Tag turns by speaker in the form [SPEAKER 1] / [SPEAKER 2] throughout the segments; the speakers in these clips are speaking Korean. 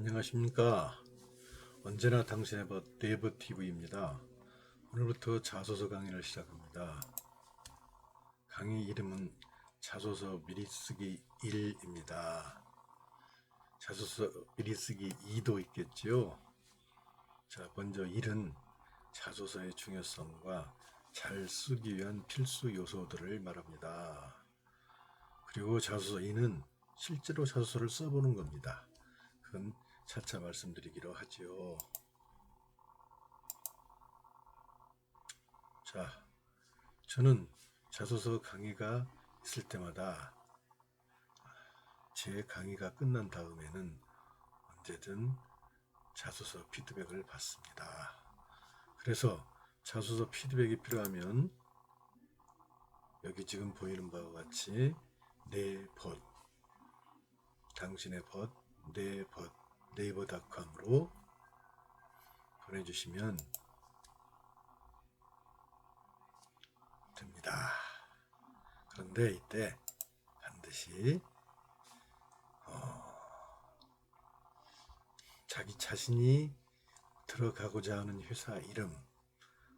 [SPEAKER 1] 안녕하십니까. 언제나 당신의 벗 네이버TV입니다. 오늘부터 자소서 강의를 시작합니다. 강의 이름은 자소서 미리 쓰기 1입니다. 자소서 미리 쓰기 2도 있겠지요. 자, 먼저 1은 자소서의 중요성과 잘 쓰기 위한 필수 요소들을 말합니다. 그리고 자소서 2는 실제로 자소서를 써보는 겁니다. 그건 차차 말씀드리기로 하지요. 자, 저는 자소서 강의가 있을 때마다 제 강의가 끝난 다음에는 언제든 자소서 피드백을 받습니다. 그래서 자소서 피드백이 필요하면 여기 지금 보이는 바와 같이 내 벗, 당신의 벗, 내 벗, 네이버닷컴으로 보내주시면 됩니다. 그런데 이때 반드시 자기 자신이 들어가고자 하는 회사 이름,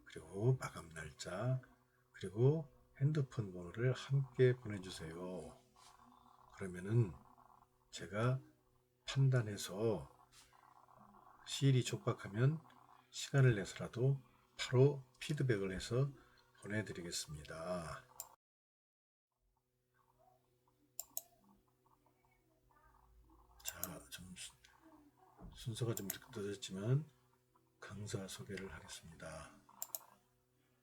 [SPEAKER 1] 그리고 마감 날짜, 그리고 핸드폰 번호를 함께 보내주세요. 그러면은 제가 판단해서 시일이 촉박하면 시간을 내서라도 바로 피드백을 해서 보내드리겠습니다. 자, 좀 순서가 좀 늦어졌지만 강사 소개를 하겠습니다.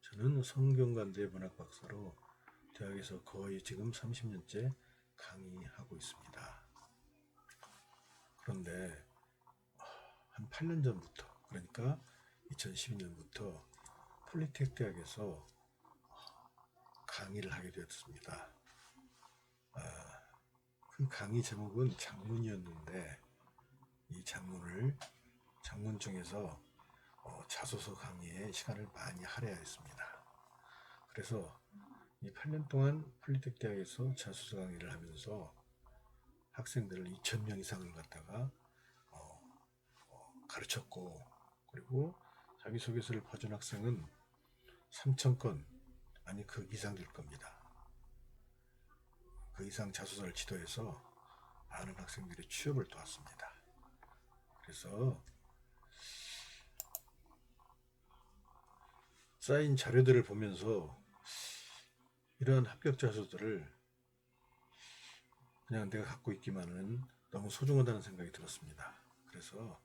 [SPEAKER 1] 저는 성균관대 문학박사로 대학에서 거의 지금 30년째 강의하고 있습니다. 그런데 한 8년 전부터, 그러니까 2012년부터 폴리텍 대학에서 강의를 하게 되었습니다. 그 강의 제목은 장문이었는데 이 장문 중에서 자소서 강의에 시간을 많이 할애하였습니다. 그래서 이 8년 동안 폴리텍 대학에서 자소서 강의를 하면서 학생들을 2,000명 이상을 갖다가 가르쳤고, 그리고 자기소개서를 봐준 학생은 3,000건, 아니 그 이상 될 겁니다. 그 이상 자소서를 지도해서 많은 학생들이 취업을 도왔습니다. 그래서 쌓인 자료들을 보면서 이러한 합격 자소서를 그냥 내가 갖고 있기만은 너무 소중하다는 생각이 들었습니다. 그래서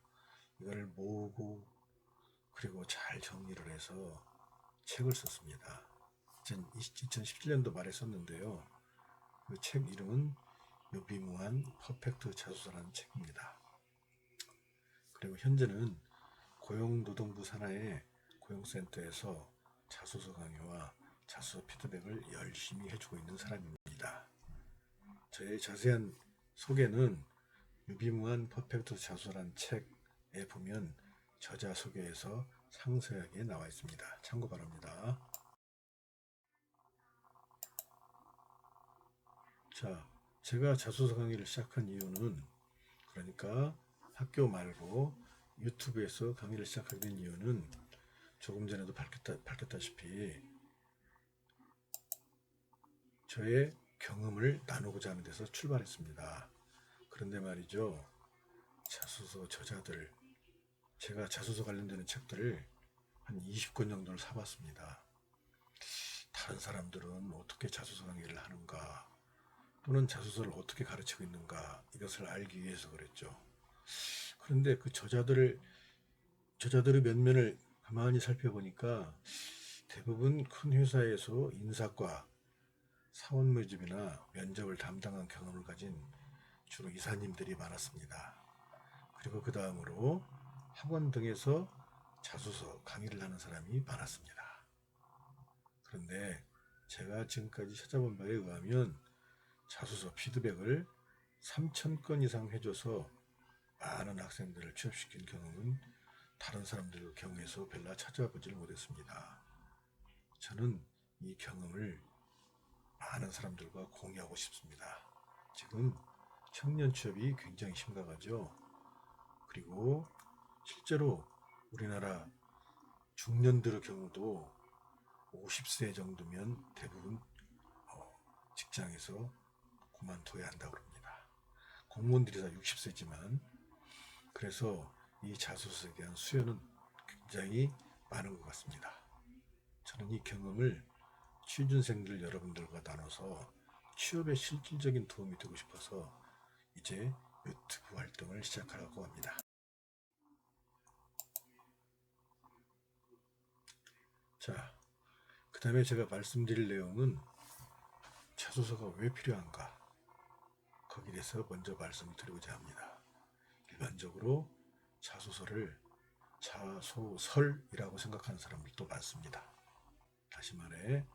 [SPEAKER 1] 이걸 모으고 그리고 잘 정리를 해서 책을 썼습니다. 2017년도 말에 썼는데요. 그 책 이름은 유비무한 퍼펙트 자소서라는 책입니다. 그리고 현재는 고용노동부 산하의 고용센터에서 자소서 강의와 자소서 피드백을 열심히 해주고 있는 사람입니다. 저의 자세한 소개는 유비무한 퍼펙트 자소서라는 책에 보면 저자 소개에서 상세하게 나와 있습니다. 참고 바랍니다. 자, 제가 자소서 강의를 시작한 이유는, 그러니까 학교 말고 유튜브에서 강의를 시작하게 된 이유는 조금 전에도 밝혔다시피 저의 경험을 나누고자 하는 데서 출발했습니다. 그런데 말이죠, 자소서 저자들, 제가 자소서 관련되는 책들을 한 20권 정도를 사봤습니다. 다른 사람들은 어떻게 자소서 강의를 하는가, 또는 자소서를 어떻게 가르치고 있는가, 이것을 알기 위해서 그랬죠. 그런데 그 저자들의 면면을 가만히 살펴보니까 대부분 큰 회사에서 인사과, 사원 모집이나 면접을 담당한 경험을 가진 주로 이사님들이 많았습니다. 그리고 그 다음으로 학원 등에서 자소서 강의를 하는 사람이 많았습니다. 그런데 제가 지금까지 찾아본 바에 의하면 자소서 피드백을 3,000건 이상 해줘서 많은 학생들을 취업시킨 경험은 다른 사람들 경우에서 별로 찾아보질 못했습니다. 저는 이 경험을 많은 사람들과 공유하고 싶습니다. 지금 청년 취업이 굉장히 심각하죠. 그리고 실제로 우리나라 중년들의 경우도 50세 정도면 대부분 직장에서 그만둬야 한다고 합니다. 공무원들이 다 60세지만 그래서 이 자소서에 대한 수요는 굉장히 많은 것 같습니다. 저는 이 경험을 취준생들 여러분들과 나눠서 취업에 실질적인 도움이 되고 싶어서 이제 유튜브 활동을 시작하려고 합니다. 자, 그 다음에 제가 말씀드릴 내용은 자소서가 왜 필요한가 거기에 대해서 먼저 말씀을 드리고자 합니다. 일반적으로 자소서를 자소설이라고 생각하는 사람들도 많습니다. 다시 말해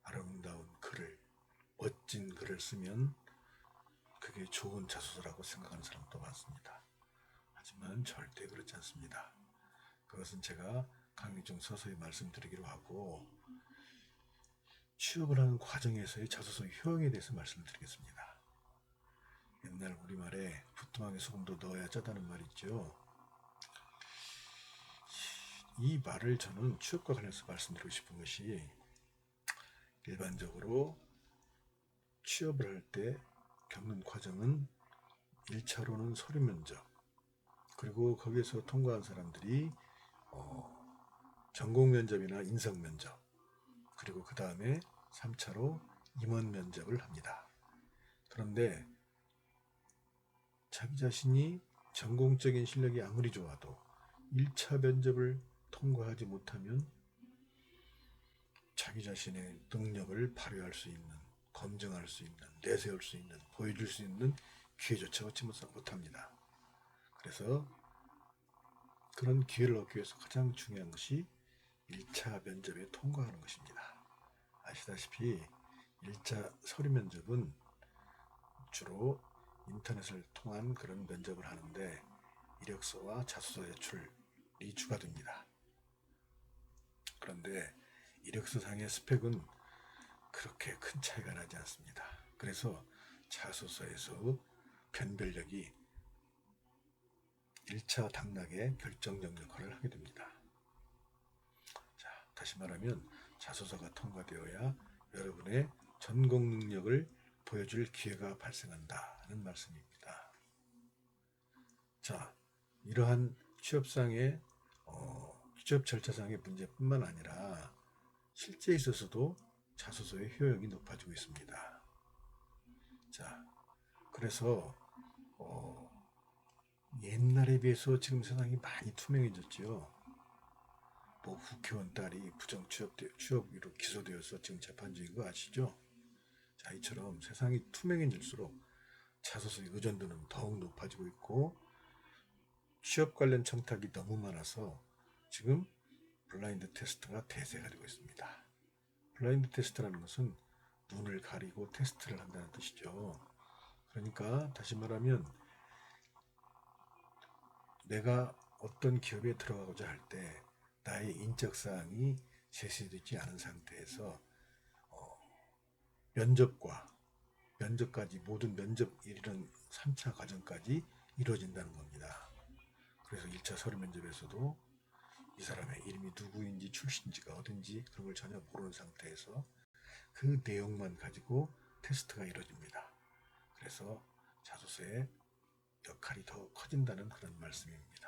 [SPEAKER 1] 아름다운 글을, 멋진 글을 쓰면 그게 좋은 자소서라고 생각하는 사람도 많습니다. 하지만 절대 그렇지 않습니다. 그것은 제가 강의 중 서서히 말씀드리기로 하고 취업을 하는 과정에서의 자소서 효용에 대해서 말씀드리겠습니다. 옛날 우리말에 부뚜막에 소금도 넣어야 짜다는 말이 있죠. 이 말을 저는 취업과 관련해서 말씀드리고 싶은 것이 일반적으로 취업을 할 때 겪는 과정은 1차로는 서류 면접, 그리고 거기에서 통과한 사람들이 전공 면접이나 인성 면접, 그리고 그 다음에 3차로 임원 면접을 합니다. 그런데 자기 자신이 전공적인 실력이 아무리 좋아도 1차 면접을 통과하지 못하면 자기 자신의 능력을 발휘할 수 있는, 검증할 수 있는, 내세울 수 있는, 보여줄 수 있는 기회조차 얻지 못합니다. 그래서 그런 기회를 얻기 위해서 가장 중요한 것이 1차 면접에 통과하는 것입니다. 아시다시피 1차 서류 면접은 주로 인터넷을 통한 그런 면접을 하는데 이력서와 자소서 제출이 주가 됩니다. 그런데 이력서상의 스펙은 그렇게 큰 차이가 나지 않습니다. 그래서 자소서에서 변별력이 1차 당락의 결정적 역할을 하게 됩니다. 자, 다시 말하면 자소서가 통과되어야 여러분의 전공 능력을 보여줄 기회가 발생한다는 말씀입니다. 자, 이러한 취업상의 취업 절차상의 문제뿐만 아니라 실제에 있어서도 자소서의 효용이 높아지고 있습니다. 자, 그래서 옛날에 비해서 지금 세상이 많이 투명해졌죠. 뭐 국회의원 딸이 부정 취업으로 기소되어서 지금 재판 중인 거 아시죠? 자, 이처럼 세상이 투명해질수록 자소서의 의존도는 더욱 높아지고 있고 취업 관련 청탁이 너무 많아서 지금 블라인드 테스트가 대세가 되고 있습니다. 블라인드 테스트라는 것은 눈을 가리고 테스트를 한다는 뜻이죠. 그러니까 다시 말하면 내가 어떤 기업에 들어가고자 할 때 나의 인적사항이 제시되지 않은 상태에서 면접까지 모든 면접 이르는 3차 과정까지 이루어진다는 겁니다. 그래서 1차 서류 면접에서도 이 사람의 이름이 누구인지 출신지가 어딘지 그런 걸 전혀 모르는 상태에서 그 내용만 가지고 테스트가 이루어집니다. 그래서 자소서의 역할이 더 커진다는 그런 말씀입니다.